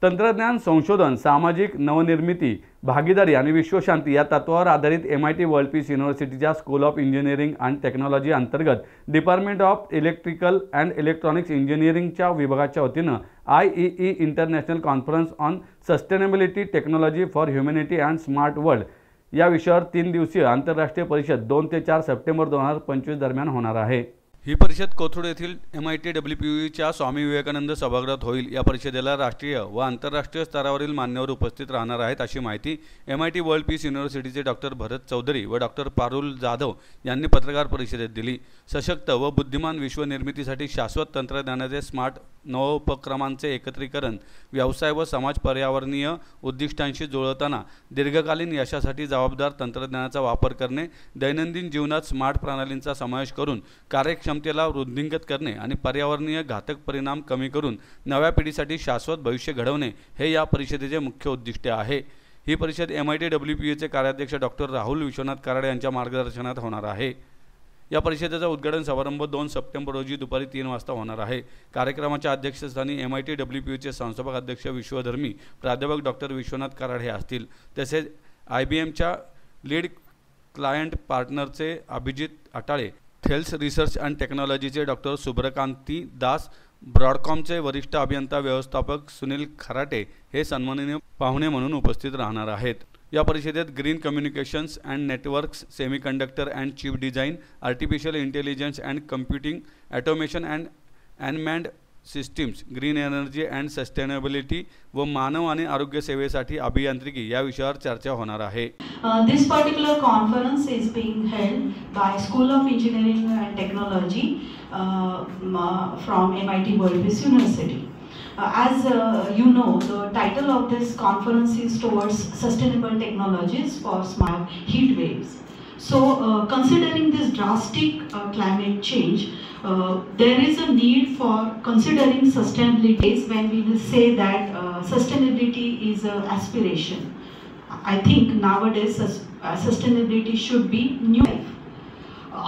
तंत्रज्ञान संशोधन, सामाजिक नवनिर्मिती, भागीदारी आणि विश्वशांती या तत्वावर आधारित MIT वर्ल्ड पीस युनिव्हर्सिटीच्या school of engineering and technology अंतर्गत department of electrical and electronics इंजिनिअरिंगच्या विभागाच्या वतीनं IEE international conference on sustainability technology for humanity and smart world या विषयावर 3 दिवसीय आंतरराष्ट्रीय परिषद 2 ते 4 सप्टेंबर 2025 दरम्यान होणार आहे। ही परिषद कोथरूड येथील MIT WPUच्या स्वामी विवेकानंद सभागृहात होईल। या परिषदेला राष्ट्रीय व आंतरराष्ट्रीय स्तरावरील मान्यवर उपस्थित राहणार आहेत अशी माहिती MIT वर्ल्ड पीस युनिव्हर्सिटीचे डॉक्टर भरत चौधरी व डॉक्टर पारुल जाधव यांनी पत्रकार परिषदेत दिली। सशक्त व बुद्धिमान विश्व निर्मितीसाठी शाश्वत तंत्रज्ञानाचे स्मार्ट नवोपक्रमांचे एकत्रीकरण व्यवसाय व समाज पर्यावरणीय उद्दिष्टांशी जुळवताना दीर्घकालीन यशासाठी जबाबदार तंत्रज्ञानाचा वापर करणे, दैनंदिन जीवनात स्मार्ट प्रणालींचा समावेश करून कार्यक्षमतेला वृद्धिंगत करणे आणि पर्यावरणीय घातक परिणाम कमी करून नव्या पिढीसाठी शाश्वत भविष्य घडवणे हे या परिषदेचे मुख्य उद्दिष्ट आहे। ही परिषद MIT WPUचे कार्याध्यक्ष डॉक्टर राहुल विश्वनाथ कराड यांच्या मार्गदर्शनात होणार आहे। या परिषदेचा उद्घाटन समारंभ 2 सप्टेंबर रोजी दुपारी 3 वाजता होणार आहे। कार्यक्रमाच्या अध्यक्षस्थानी MIT WPUचे संस्थापक अध्यक्ष विश्वधर्मी प्राध्यापक डॉक्टर विश्वनाथ कराड हे असतील। तसेच IBMच्या लीड क्लायंट पार्टनरचे Abhijit Atale, Thales research and टेक्नॉलॉजीचे डॉक्टर सुब्रकांती दास, ब्रॉडकॉमचे वरिष्ठ अभियंता व्यवस्थापक सुनील खराटे हे सन्माननीय पाहुणे म्हणून उपस्थित राहणार आहेत। या परिषदेत green communications and networks, semiconductor and chip design, artificial intelligence and computing, automation and unmanned systems, green energy and sustainability व मानव आणि आरोग्य सेवेसाठी अभियांत्रिकी या विषयावर चर्चा होणार आहे। This particular conference is being held by School of Engineering and Technology from MIT World Peace University. As you know, the title of this conference is towards sustainable technologies for smart heat waves. So, considering this drastic climate change, there is a need for considering sustainability when we will say that sustainability is an aspiration. I think nowadays sustainability should be new life.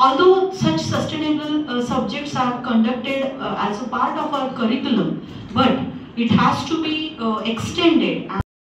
Although such sustainable subjects are conducted as a part of our curriculum, but it has to be extended